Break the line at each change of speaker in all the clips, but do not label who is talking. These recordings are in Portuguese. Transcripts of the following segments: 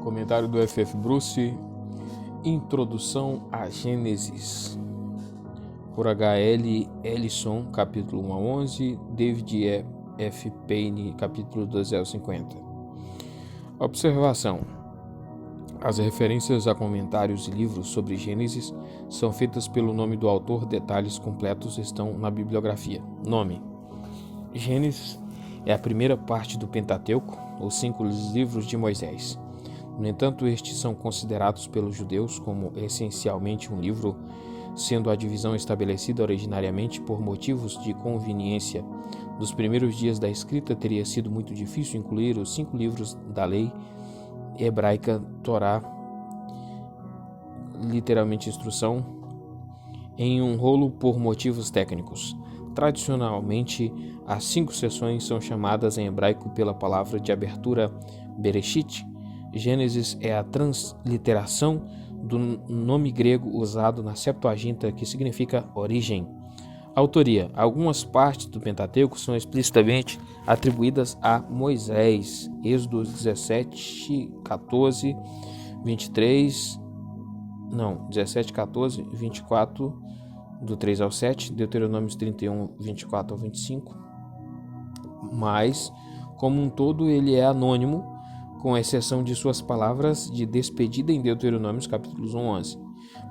Comentário do F.F. Bruce, Introdução a Gênesis, por H.L. Ellison, capítulo 1 a 11, David F. Payne, capítulo 12 a 50. Observação: as referências a comentários e livros sobre Gênesis são feitas pelo nome do autor, detalhes completos estão na bibliografia. Nome: Gênesis é a primeira parte do Pentateuco, os 5 livros de Moisés. No entanto, estes são considerados pelos judeus como essencialmente um livro, sendo a divisão estabelecida originariamente por motivos de conveniência. Nos primeiros dias da escrita, teria sido muito difícil incluir os 5 livros da lei hebraica, Torá, literalmente instrução, em um rolo por motivos técnicos. Tradicionalmente, as 5 seções são chamadas em hebraico pela palavra de abertura Bereshit. Gênesis é a transliteração do nome grego usado na Septuaginta, que significa origem. Autoria: algumas partes do Pentateuco são explicitamente atribuídas a Moisés. Êxodo 17, 14, 24, do 3 ao 7, Deuteronômio 31, 24 ao 25. Mas, como um todo, ele é anônimo, com exceção de suas palavras de despedida em Deuteronômio, capítulos 1 a 11.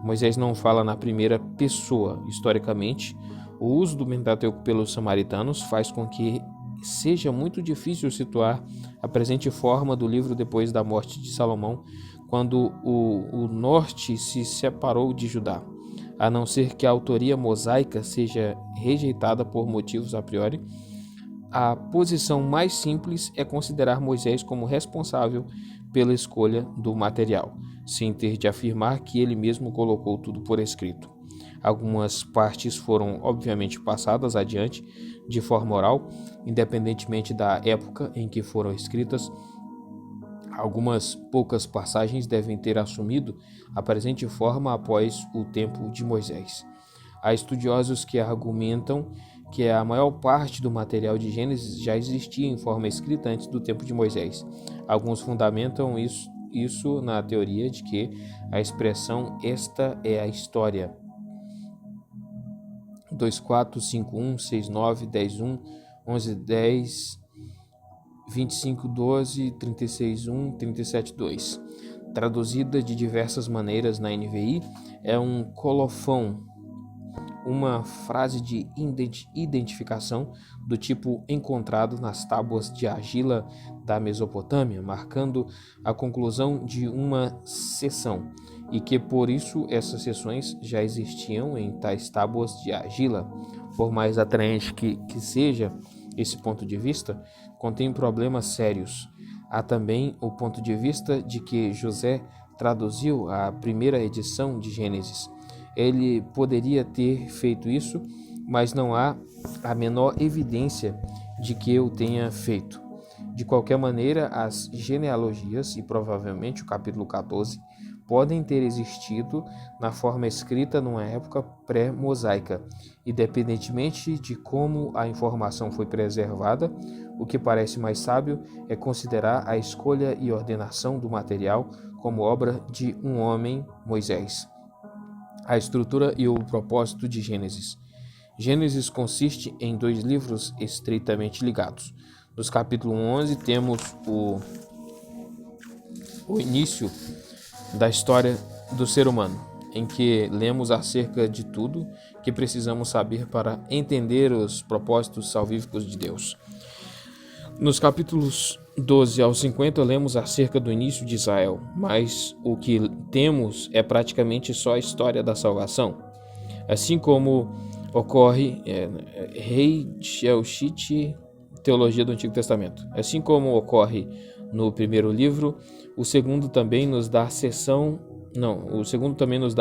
Moisés não fala na primeira pessoa. Historicamente, o uso do Pentateuco pelos samaritanos faz com que seja muito difícil situar a presente forma do livro depois da morte de Salomão, quando o norte se separou de Judá, a não ser que a autoria mosaica seja rejeitada por motivos a priori. A posição mais simples é considerar Moisés como responsável pela escolha do material, sem ter de afirmar que ele mesmo colocou tudo por escrito. Algumas partes foram obviamente passadas adiante de forma oral, independentemente da época em que foram escritas. Algumas poucas passagens devem ter assumido a presente forma após o tempo de Moisés. Há estudiosos que argumentam que a maior parte do material de Gênesis já existia em forma escrita antes do tempo de Moisés. Alguns fundamentam isso na teoria de que a expressão "esta é a história" 2:4, 5:1, 6:9, 10:1, 11:10, 25:12, 36:1, 37:2, traduzida de diversas maneiras na NVI, é um colofão, uma frase de identificação do tipo encontrado nas tábuas de argila da Mesopotâmia, marcando a conclusão de uma seção, e que por isso essas seções já existiam em tais tábuas de argila. Por mais atraente que seja esse ponto de vista, contém problemas sérios. Há também o ponto de vista de que José traduziu a primeira edição de Gênesis. Ele poderia ter feito isso, mas não há a menor evidência de que o tenha feito. De qualquer maneira, as genealogias e provavelmente o capítulo 14 podem ter existido na forma escrita numa época pré-mosaica. Independentemente de como a informação foi preservada, o que parece mais sábio é considerar a escolha e ordenação do material como obra de um homem, Moisés. A estrutura e o propósito de Gênesis. Gênesis consiste em 2 livros estreitamente ligados. No capítulo 11 temos o início da história do ser humano, em que lemos acerca de tudo que precisamos saber para entender os propósitos salvíficos de Deus. Nos capítulos 12 ao 50 lemos acerca do início de Israel, mas o que temos é praticamente só a história da salvação. Assim como ocorre Rei Shelshit, Teologia do Antigo Testamento. Assim como ocorre no primeiro livro, o segundo também nos dá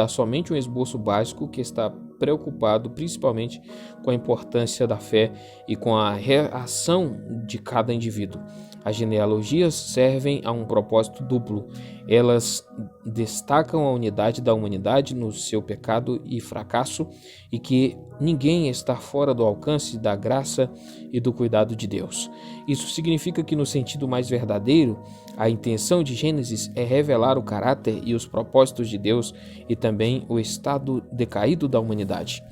somente um esboço básico que está preocupado principalmente com a importância da fé e com a reação de cada indivíduo. As genealogias servem a um propósito duplo. Elas destacam a unidade da humanidade no seu pecado e fracasso e que ninguém está fora do alcance da graça e do cuidado de Deus. Isso significa que, no sentido mais verdadeiro, a intenção de Gênesis é revelar o caráter e os propósitos de Deus e também o estado decaído da humanidade.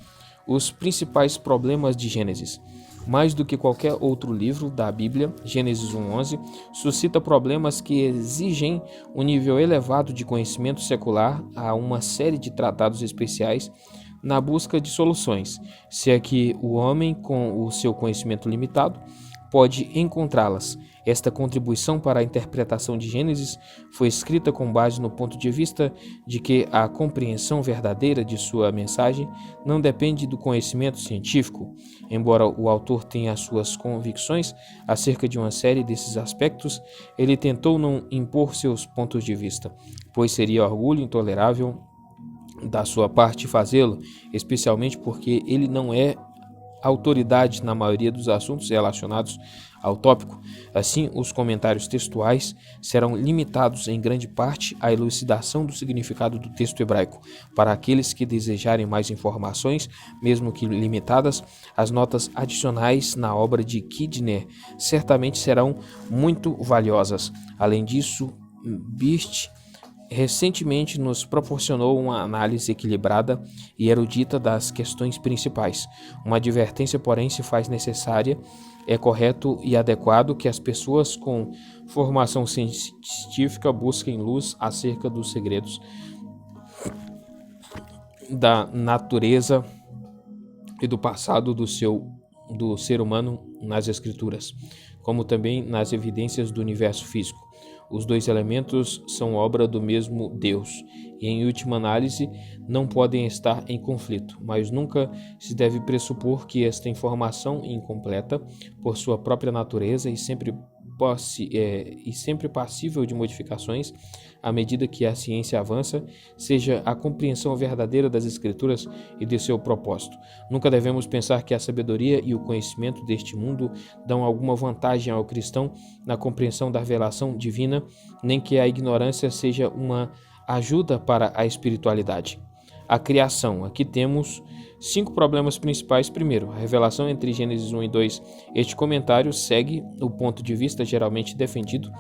Os principais problemas de Gênesis. Mais do que qualquer outro livro da Bíblia, Gênesis 1:11 suscita problemas que exigem um nível elevado de conhecimento secular a uma série de tratados especiais na busca de soluções, se é que o homem, com o seu conhecimento limitado, pode encontrá-las. Esta contribuição para a interpretação de Gênesis foi escrita com base no ponto de vista de que a compreensão verdadeira de sua mensagem não depende do conhecimento científico. Embora o autor tenha suas convicções acerca de uma série desses aspectos, ele tentou não impor seus pontos de vista, pois seria orgulho intolerável da sua parte fazê-lo, especialmente porque ele não é autoridade na maioria dos assuntos relacionados ao tópico. Assim, os comentários textuais serão limitados em grande parte à elucidação do significado do texto hebraico. Para aqueles que desejarem mais informações, mesmo que limitadas, as notas adicionais na obra de Kidner certamente serão muito valiosas. Além disso, Birch recentemente nos proporcionou uma análise equilibrada e erudita das questões principais. Uma advertência, porém, se faz necessária. É correto e adequado que as pessoas com formação científica busquem luz acerca dos segredos da natureza e do passado do ser humano nas Escrituras, como também nas evidências do universo físico. Os dois elementos são obra do mesmo Deus e, em última análise, não podem estar em conflito, mas nunca se deve pressupor que esta informação incompleta, por sua própria natureza e sempre passível de modificações à medida que a ciência avança, seja a compreensão verdadeira das Escrituras e de seu propósito. Nunca devemos pensar que a sabedoria e o conhecimento deste mundo dão alguma vantagem ao cristão na compreensão da revelação divina, nem que a ignorância seja uma ajuda para a espiritualidade. A criação. Aqui temos 5 problemas principais. Primeiro, a revelação entre Gênesis 1 e 2. Este comentário segue o ponto de vista geralmente defendido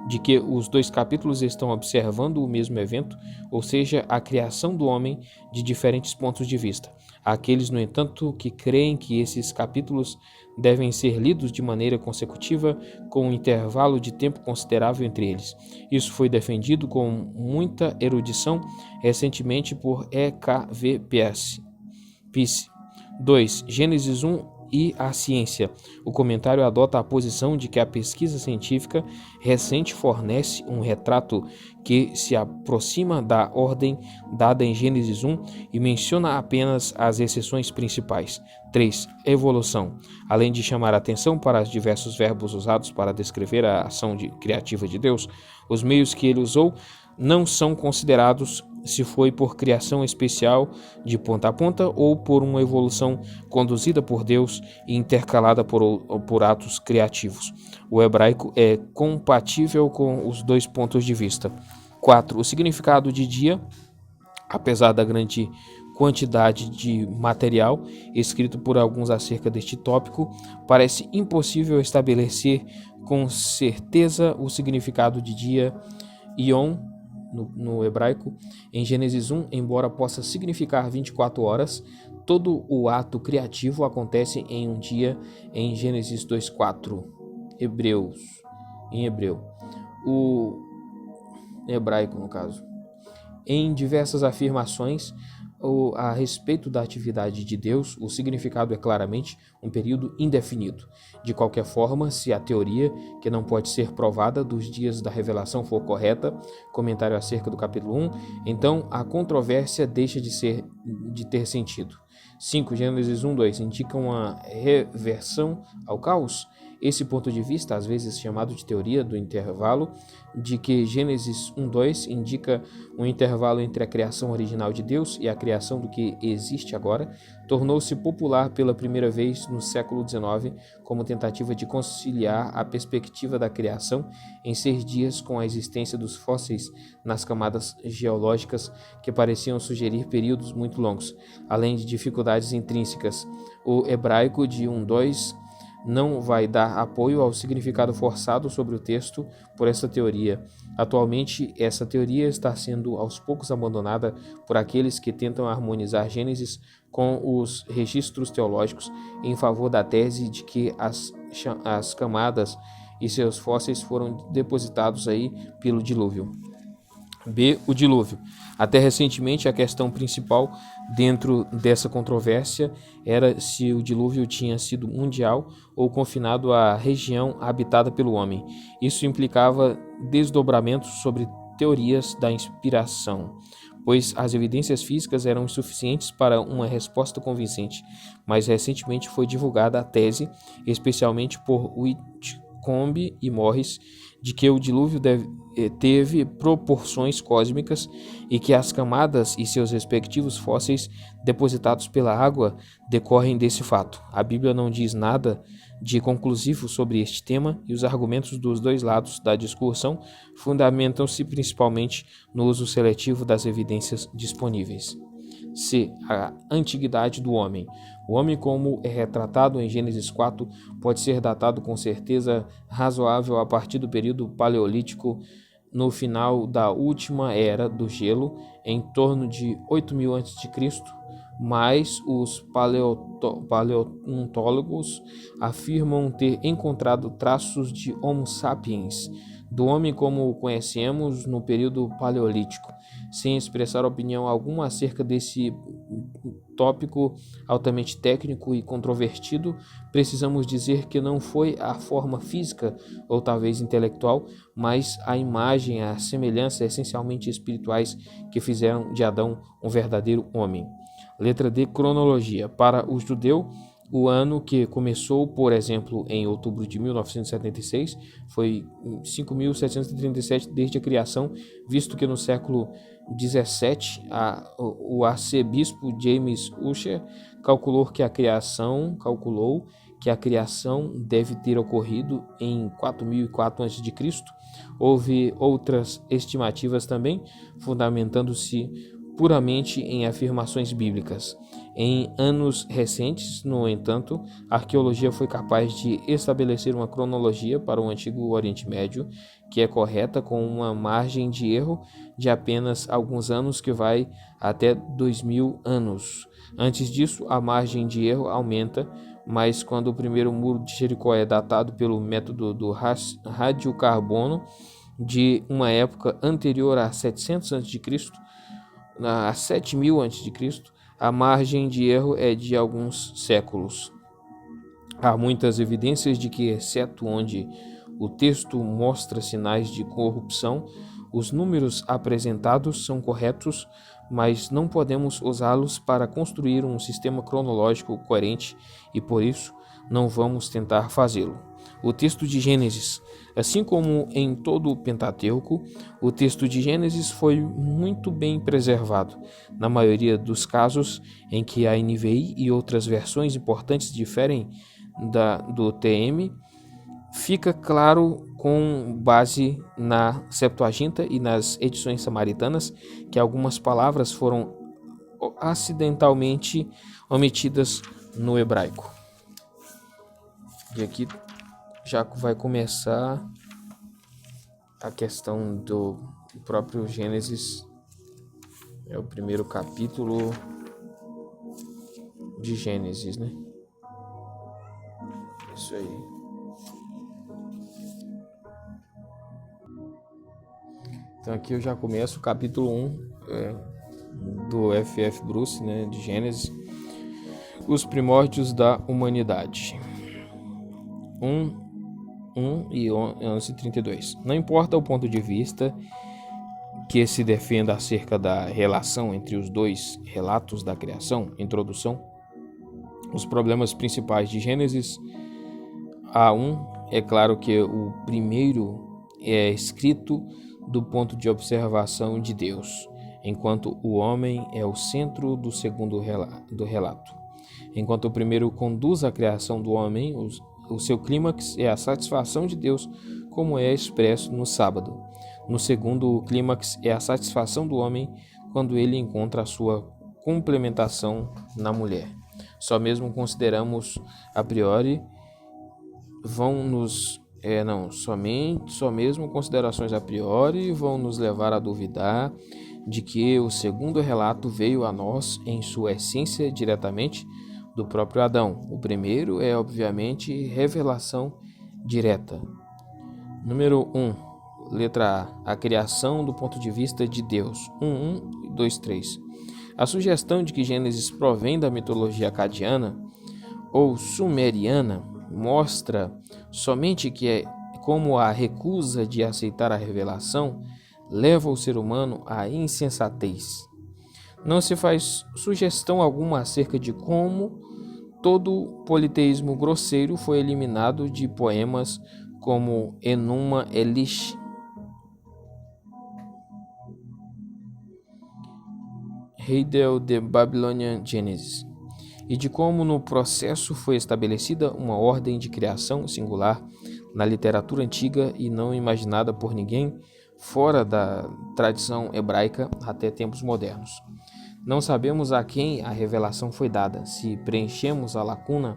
de que os 2 capítulos estão observando o mesmo evento, ou seja, a criação do homem de diferentes pontos de vista. Há aqueles, no entanto, que creem que esses capítulos devem ser lidos de maneira consecutiva, com um intervalo de tempo considerável entre eles. Isso foi defendido com muita erudição recentemente por E.K.V. Peirce. 2. Gênesis 1 e a ciência. O comentário adota a posição de que a pesquisa científica recente fornece um retrato que se aproxima da ordem dada em Gênesis 1 e menciona apenas as exceções principais. 3. Evolução. Além de chamar a atenção para os diversos verbos usados para descrever a ação criativa de Deus, os meios que ele usou não são considerados se foi por criação especial de ponta a ponta ou por uma evolução conduzida por Deus e intercalada por atos criativos. O hebraico é compatível com os 2 pontos de vista. 4. O significado de dia, apesar da grande quantidade de material escrito por alguns acerca deste tópico, parece impossível estabelecer com certeza o significado de dia. Yom, no hebraico, em Gênesis 1, embora possa significar 24 horas, todo o ato criativo acontece em um dia, em Gênesis 2:4, em hebreu, o hebraico no caso. Em diversas afirmações a respeito da atividade de Deus, o significado é claramente um período indefinido. De qualquer forma, se a teoria, que não pode ser provada, dos dias da revelação for correta, comentário acerca do capítulo 1, então a controvérsia deixa de ter sentido. 5. Gênesis 1:2 indica uma reversão ao caos. Esse ponto de vista, às vezes chamado de teoria do intervalo, de que Gênesis 1:2 indica um intervalo entre a criação original de Deus e a criação do que existe agora, tornou-se popular pela primeira vez no século XIX como tentativa de conciliar a perspectiva da criação em 6 dias com a existência dos fósseis nas camadas geológicas que pareciam sugerir períodos muito longos, além de dificuldades intrínsecas. O hebraico de 1:2 não vai dar apoio ao significado forçado sobre o texto por essa teoria. Atualmente, essa teoria está sendo aos poucos abandonada por aqueles que tentam harmonizar Gênesis com os registros teológicos em favor da tese de que as camadas e seus fósseis foram depositados aí pelo dilúvio. B. O dilúvio. Até recentemente, a questão principal dentro dessa controvérsia era se o dilúvio tinha sido mundial ou confinado à região habitada pelo homem. Isso implicava desdobramentos sobre teorias da inspiração, pois as evidências físicas eram insuficientes para uma resposta convincente. Mais recentemente foi divulgada a tese, especialmente por Whitcomb e Morris, de que o dilúvio teve proporções cósmicas e que as camadas e seus respectivos fósseis depositados pela água decorrem desse fato. A Bíblia não diz nada de conclusivo sobre este tema e os argumentos dos dois lados da discussão fundamentam-se principalmente no uso seletivo das evidências disponíveis. C. A antiguidade do homem. O homem, como é retratado em Gênesis 4, pode ser datado com certeza razoável a partir do período paleolítico, no final da última era do gelo, em torno de 8.000 a.C., mas os paleontólogos afirmam ter encontrado traços de Homo sapiens, do homem como o conhecemos no período paleolítico. Sem expressar opinião alguma acerca desse tópico altamente técnico e controvertido, precisamos dizer que não foi a forma física ou talvez intelectual, mas a imagem, a semelhança essencialmente espirituais que fizeram de Adão um verdadeiro homem. Letra D. Cronologia. Para o judeu, o ano que começou, por exemplo, em outubro de 1976, foi 5.737 desde a criação, visto que no século 17, o arcebispo James Ussher calculou que a criação deve ter ocorrido em 4004 a.C. Houve outras estimativas também, fundamentando-se puramente em afirmações bíblicas. Em anos recentes, no entanto, a arqueologia foi capaz de estabelecer uma cronologia para o Antigo Oriente Médio que é correta, com uma margem de erro de apenas alguns anos que vai até 2.000 anos. Antes disso, a margem de erro aumenta, mas quando o primeiro muro de Jericó é datado pelo método do radiocarbono de uma época anterior a 700 a.C., a 7.000 a.C., a margem de erro é de alguns séculos. Há muitas evidências de que, exceto onde o texto mostra sinais de corrupção, os números apresentados são corretos, mas não podemos usá-los para construir um sistema cronológico coerente e, por isso, não vamos tentar fazê-lo. O texto de Gênesis. Assim como em todo o Pentateuco, o texto de Gênesis foi muito bem preservado. Na maioria dos casos em que a NVI e outras versões importantes diferem do TM, fica claro com base na Septuaginta e nas edições samaritanas que algumas palavras foram acidentalmente omitidas no hebraico. E aqui já vai começar a questão do próprio Gênesis. É o primeiro capítulo de Gênesis, né? Isso aí. Então aqui eu já começo o capítulo 1 do F.F. Bruce, né, de Gênesis. Os primórdios da humanidade. 1 e 11:32. Não importa o ponto de vista que se defenda acerca da relação entre os dois relatos da criação, introdução, os problemas principais de Gênesis é claro que o primeiro é escrito do ponto de observação de Deus, enquanto o homem é o centro do segundo do relato. Enquanto o primeiro conduz a criação do homem, o seu clímax é a satisfação de Deus, como é expresso no sábado. No segundo, o clímax é a satisfação do homem quando ele encontra a sua complementação na mulher. Só mesmo consideramos a priori só mesmo considerações a priori vão nos levar a duvidar de que o segundo relato veio a nós em sua essência diretamente do próprio Adão. O primeiro é obviamente revelação direta. Número 1, letra A criação do ponto de vista de Deus. 1 e 2, 3. A sugestão de que Gênesis provém da mitologia acadiana ou sumeriana mostra somente como a recusa de aceitar a revelação leva o ser humano à insensatez. Não se faz sugestão alguma acerca de como todo politeísmo grosseiro foi eliminado de poemas como Enuma Elish, Heidel de Babylonian Genesis, e de como no processo foi estabelecida uma ordem de criação singular na literatura antiga e não imaginada por ninguém fora da tradição hebraica até tempos modernos. Não sabemos a quem a revelação foi dada. Se preenchemos a lacuna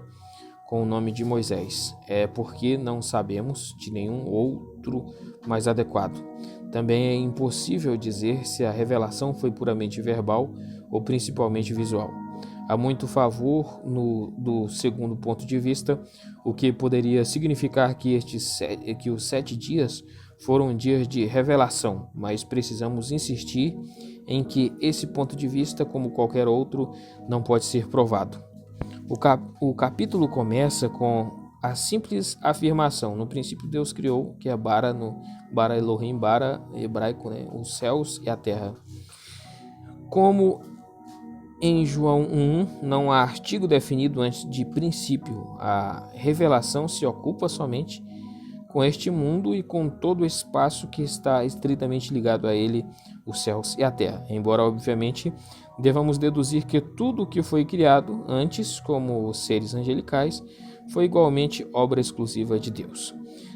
com o nome de Moisés, é porque não sabemos de nenhum outro mais adequado. Também é impossível dizer se a revelação foi puramente verbal ou principalmente visual. Há muito favor do segundo ponto de vista, o que poderia significar que os 7 dias foram dias de revelação, mas precisamos insistir em que esse ponto de vista, como qualquer outro, não pode ser provado. O capítulo começa com a simples afirmação: no princípio Deus criou, que é bara, no bara Elohim, bara hebraico, os céus e a terra. Como em João 1, não há artigo definido antes de princípio. A revelação se ocupa somente com este mundo e com todo o espaço que está estritamente ligado a ele, os céus e a terra. Embora, obviamente, devamos deduzir que tudo o que foi criado antes, como os seres angelicais, foi igualmente obra exclusiva de Deus.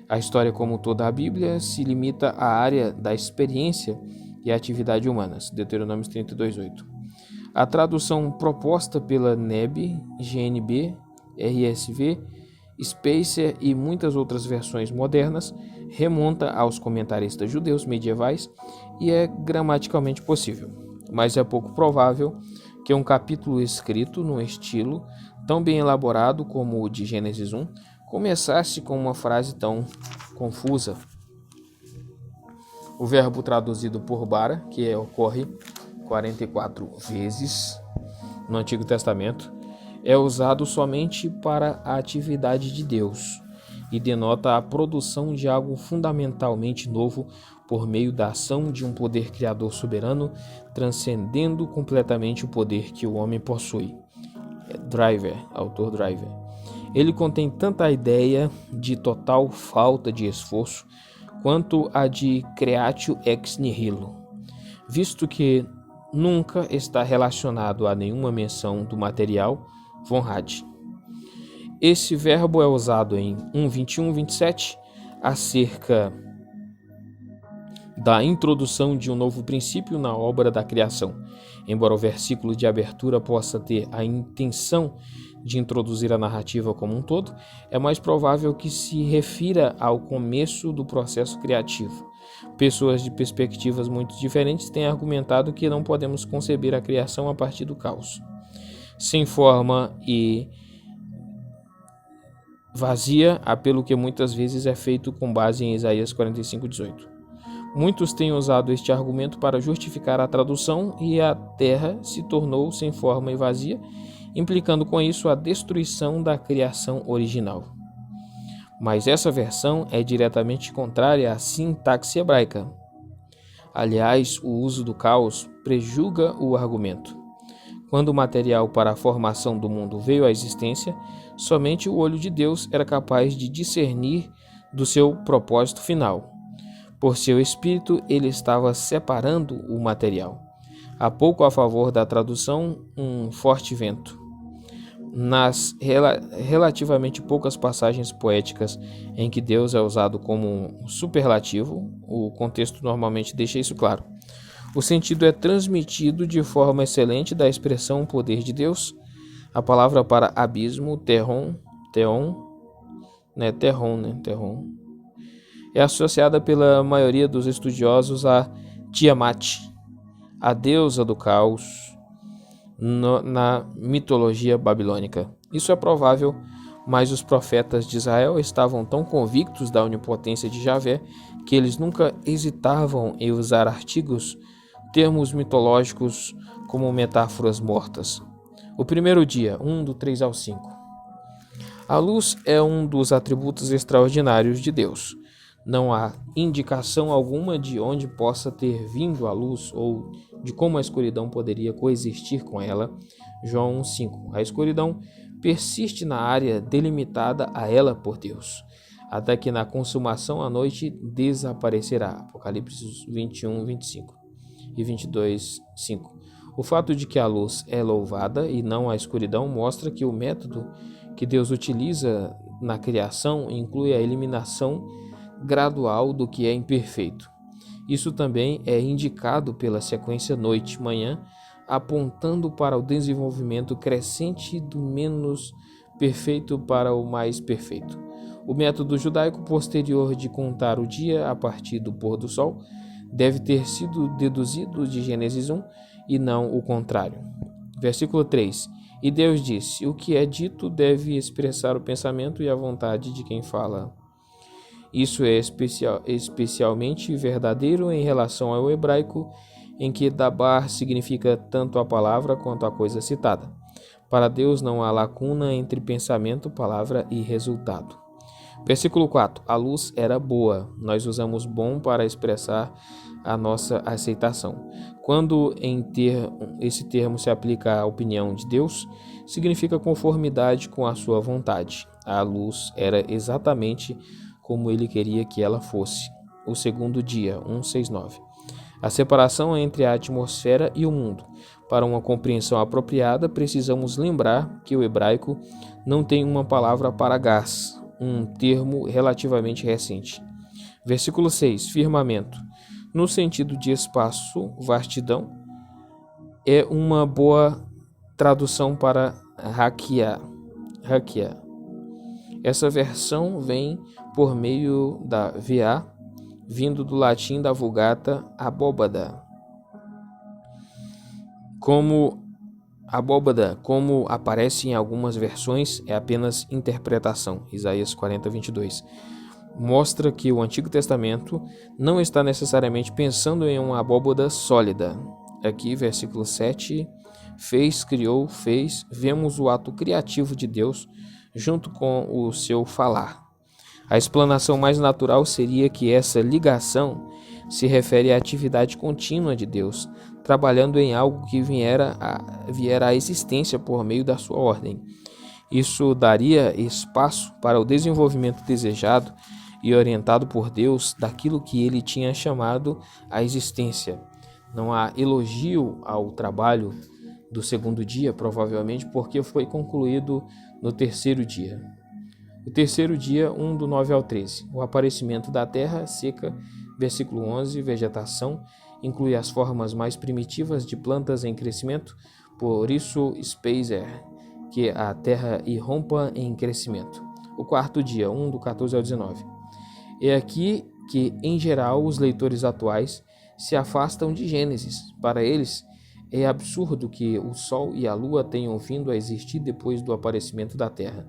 A história, como toda a Bíblia, se limita à área da experiência e atividade humanas. Deuteronômio 32:8. A tradução proposta pela NEB, GNB, RSV, Spacer e muitas outras versões modernas remonta aos comentaristas judeus medievais e é gramaticalmente possível, mas é pouco provável que um capítulo escrito num estilo tão bem elaborado como o de Gênesis 1 começasse com uma frase tão confusa. O verbo traduzido por bara, que ocorre 44 vezes no Antigo Testamento, é usado somente para a atividade de Deus e denota a produção de algo fundamentalmente novo por meio da ação de um poder criador soberano, transcendendo completamente o poder que o homem possui. Autor Driver. Ele contém tanto a ideia de total falta de esforço quanto a de creatio ex nihilo, visto que nunca está relacionado a nenhuma menção do material Vonrad. Esse verbo é usado em 1:21-27 acerca da introdução de um novo princípio na obra da criação. Embora o versículo de abertura possa ter a intenção de introduzir a narrativa como um todo, é mais provável que se refira ao começo do processo criativo. Pessoas de perspectivas muito diferentes têm argumentado que não podemos conceber a criação a partir do caos, sem forma e vazia, apelo que muitas vezes é feito com base em Isaías 45:18. Muitos têm usado este argumento para justificar a tradução e a terra se tornou sem forma e vazia, implicando com isso a destruição da criação original. Mas essa versão é diretamente contrária à sintaxe hebraica. Aliás, o uso do caos prejulga o argumento. Quando o material para a formação do mundo veio à existência, somente o olho de Deus era capaz de discernir do seu propósito final. Por seu espírito, ele estava separando o material. Há pouco a favor da tradução, um forte vento. Nas relativamente poucas passagens poéticas em que Deus é usado como um superlativo, o contexto normalmente deixa isso claro. O sentido é transmitido de forma excelente da expressão poder de Deus. A palavra para abismo, terron, é associada pela maioria dos estudiosos a Tiamat, a deusa do caos, na mitologia babilônica. Isso é provável, mas os profetas de Israel estavam tão convictos da onipotência de Javé que eles nunca hesitavam em usar termos mitológicos como metáforas mortas. O primeiro dia, 1 do 3 ao 5. A luz é um dos atributos extraordinários de Deus. Não há indicação alguma de onde possa ter vindo a luz ou de como a escuridão poderia coexistir com ela. João 1:5. A escuridão persiste na área delimitada a ela por Deus, até que na consumação a noite desaparecerá. Apocalipse 21:25 e 22:5. O fato de que a luz é louvada e não a escuridão mostra que o método que Deus utiliza na criação inclui a eliminação gradual do que é imperfeito. Isso também é indicado pela sequência noite-manhã, apontando para o desenvolvimento crescente do menos perfeito para o mais perfeito. O método judaico posterior de contar o dia a partir do pôr do sol deve ter sido deduzido de Gênesis 1 e não o contrário. Versículo 3. E Deus disse: o que é dito deve expressar o pensamento e a vontade de quem fala. Isso é especialmente verdadeiro em relação ao hebraico, em que dabar significa tanto a palavra quanto a coisa citada. Para Deus não há lacuna entre pensamento, palavra e resultado. Versículo 4. A luz era boa. Nós usamos bom para expressar a nossa aceitação. Quando esse termo se aplica à opinião de Deus, significa conformidade com a sua vontade. A luz era exatamente como ele queria que ela fosse. O segundo dia, 1:6-9. A separação entre a atmosfera e o mundo. Para uma compreensão apropriada, precisamos lembrar que o hebraico não tem uma palavra para gás, um termo relativamente recente. Versículo 6. Firmamento. No sentido de espaço, vastidão, é uma boa tradução para raquia. Essa versão vem por meio da VA, vindo do latim da Vulgata abóbada. Como aparece em algumas versões, é apenas interpretação. Isaías 40:22. Mostra que o Antigo Testamento não está necessariamente pensando em uma abóbada sólida. Aqui, versículo 7, fez, criou, fez, vemos o ato criativo de Deus junto com o seu falar. A explanação mais natural seria que essa ligação se refere à atividade contínua de Deus, trabalhando em algo que viera à existência por meio da sua ordem. Isso daria espaço para o desenvolvimento desejado e orientado por Deus daquilo que ele tinha chamado à existência. Não há elogio ao trabalho do segundo dia, provavelmente porque foi concluído no terceiro dia. O terceiro dia, 1 do 9 ao 13. O aparecimento da terra seca, versículo 11, vegetação, inclui as formas mais primitivas de plantas em crescimento, por isso spacer, que a terra irrompa em crescimento. O quarto dia, 1 do 14 ao 19. É aqui que, em geral, os leitores atuais se afastam de Gênesis. Para eles, é absurdo que o Sol e a Lua tenham vindo a existir depois do aparecimento da Terra.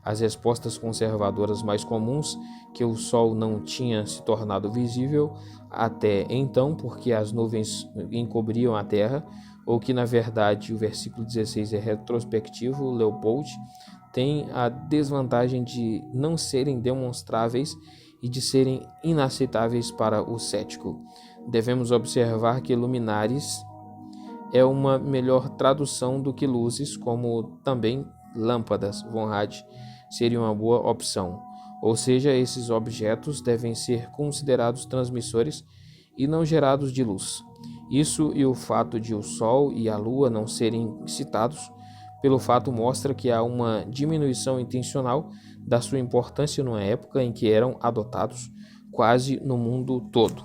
As respostas conservadoras mais comuns, que o Sol não tinha se tornado visível até então porque as nuvens encobriam a Terra, ou que na verdade o versículo 16 é retrospectivo, Leopold, tem a desvantagem de não serem demonstráveis e de serem inaceitáveis para o cético. Devemos observar que luminares é uma melhor tradução do que luzes, como também lâmpadas, Vonrad, seria uma boa opção. Ou seja, esses objetos devem ser considerados transmissores e não gerados de luz. Isso e o fato de o Sol e a Lua não serem citados pelo fato mostra que há uma diminuição intencional da sua importância numa época em que eram adotados quase no mundo todo.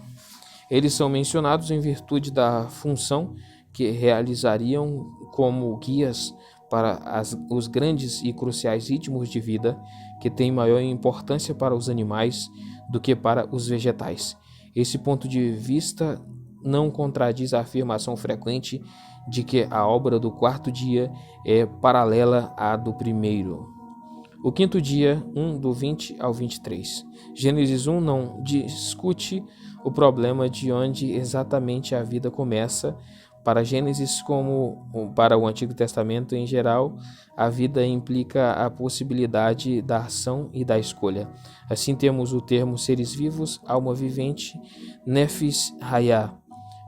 Eles são mencionados em virtude da função que realizariam como guias para os grandes e cruciais ritmos de vida que têm maior importância para os animais do que para os vegetais. Esse ponto de vista não contradiz a afirmação frequente de que a obra do quarto dia é paralela à do primeiro. O quinto dia, 1 do 20 ao 23. Gênesis 1 não discute o problema de onde exatamente a vida começa. Para Gênesis, como para o Antigo Testamento em geral, a vida implica a possibilidade da ação e da escolha. Assim temos o termo seres vivos, alma vivente, Nefesh Hayah,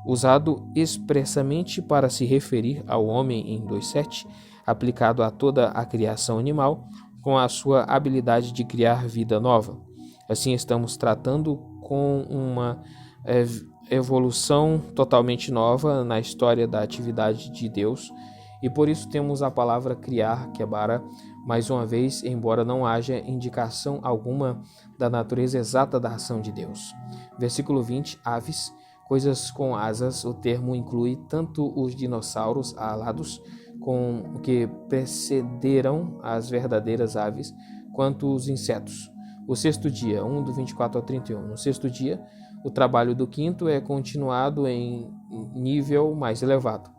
usado expressamente para se referir ao homem em 2:7, aplicado a toda a criação animal, com a sua habilidade de criar vida nova. Assim, estamos tratando com uma evolução totalmente nova na história da atividade de Deus, e por isso temos a palavra criar, quebara, mais uma vez, embora não haja indicação alguma da natureza exata da ação de Deus. Versículo 20, aves, coisas com asas. O termo inclui tanto os dinossauros alados, com o que precederam as verdadeiras aves, quanto os insetos. O sexto dia, 1 do 24 ao 31. No sexto dia, o trabalho do quinto é continuado em nível mais elevado.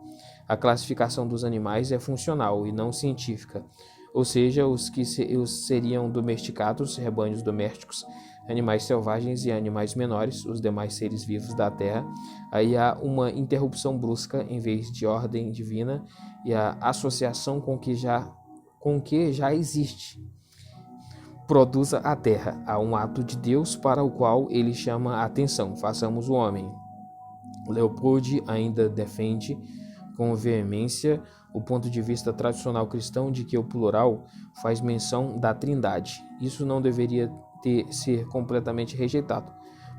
A classificação dos animais é funcional e não científica, ou seja, os que seriam domesticados, rebanhos domésticos, animais selvagens e animais menores, os demais seres vivos da terra. Aí há uma interrupção brusca em vez de ordem divina e a associação com o que já existe. Produza a terra. Há um ato de Deus para o qual ele chama a atenção. Façamos o homem. Leopold ainda defende com veemência o ponto de vista tradicional cristão de que o plural faz menção da Trindade. Isso não deveria ser completamente rejeitado,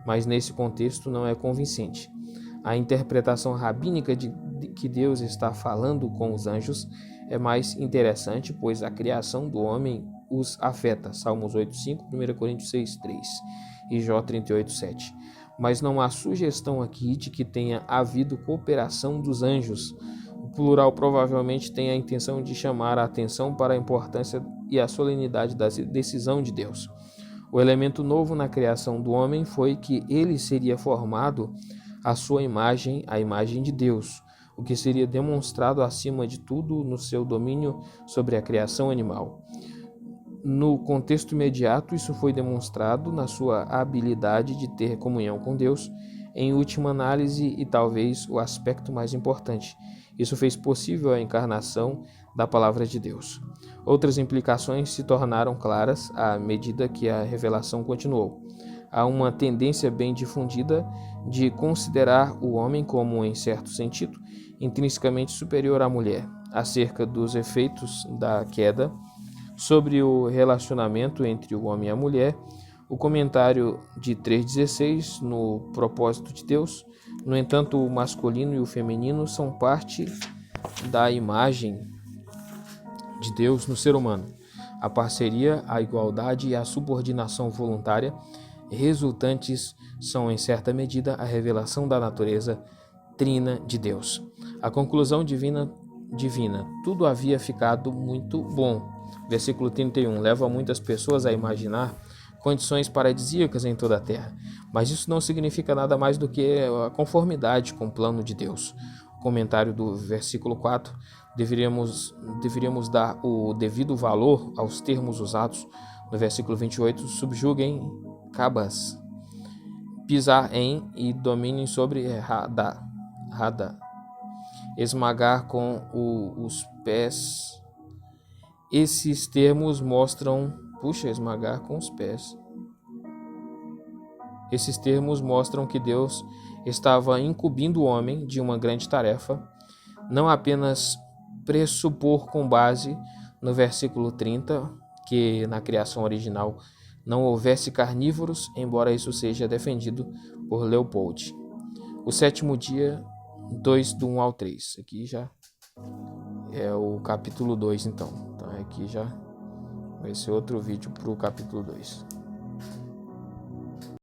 mas nesse contexto não é convincente. A interpretação rabínica de que Deus está falando com os anjos é mais interessante, pois a criação do homem os afeta. Salmos 8:5, 1 Coríntios 6:3 e Jó 38:7. Mas não há sugestão aqui de que tenha havido cooperação dos anjos. O plural provavelmente tem a intenção de chamar a atenção para a importância e a solenidade da decisão de Deus. O elemento novo na criação do homem foi que ele seria formado à sua imagem, a imagem de Deus, o que seria demonstrado acima de tudo no seu domínio sobre a criação animal. No contexto imediato, isso foi demonstrado na sua habilidade de ter comunhão com Deus, em última análise e talvez o aspecto mais importante. Isso fez possível a encarnação da Palavra de Deus. Outras implicações se tornaram claras à medida que a revelação continuou. Há uma tendência bem difundida de considerar o homem como, em certo sentido, intrinsecamente superior à mulher. Acerca dos efeitos da queda sobre o relacionamento entre o homem e a mulher, o comentário de 3,16 no propósito de Deus. No entanto, o masculino e o feminino são parte da imagem de Deus no ser humano. A parceria, a igualdade e a subordinação voluntária resultantes são, em certa medida, a revelação da natureza trina de Deus. A conclusão divina, tudo havia ficado muito bom. Versículo 31, leva muitas pessoas a imaginar condições paradisíacas em toda a terra, mas isso não significa nada mais do que a conformidade com o plano de Deus. O comentário do versículo 4, deveríamos dar o devido valor aos termos usados no versículo 28, subjuguem cabas, pisar em e dominem sobre rada, esmagar com os pés. Esses termos mostram, esmagar com os pés. Esses termos mostram que Deus estava incumbindo o homem de uma grande tarefa. não apenas pressupor com base no versículo 30, que na criação original não houvesse carnívoros, embora isso seja defendido por Leopold. O sétimo dia, 2 do 1 ao 3. Aqui já é o capítulo 2, então. Aqui já vai ser outro vídeo para o capítulo 2.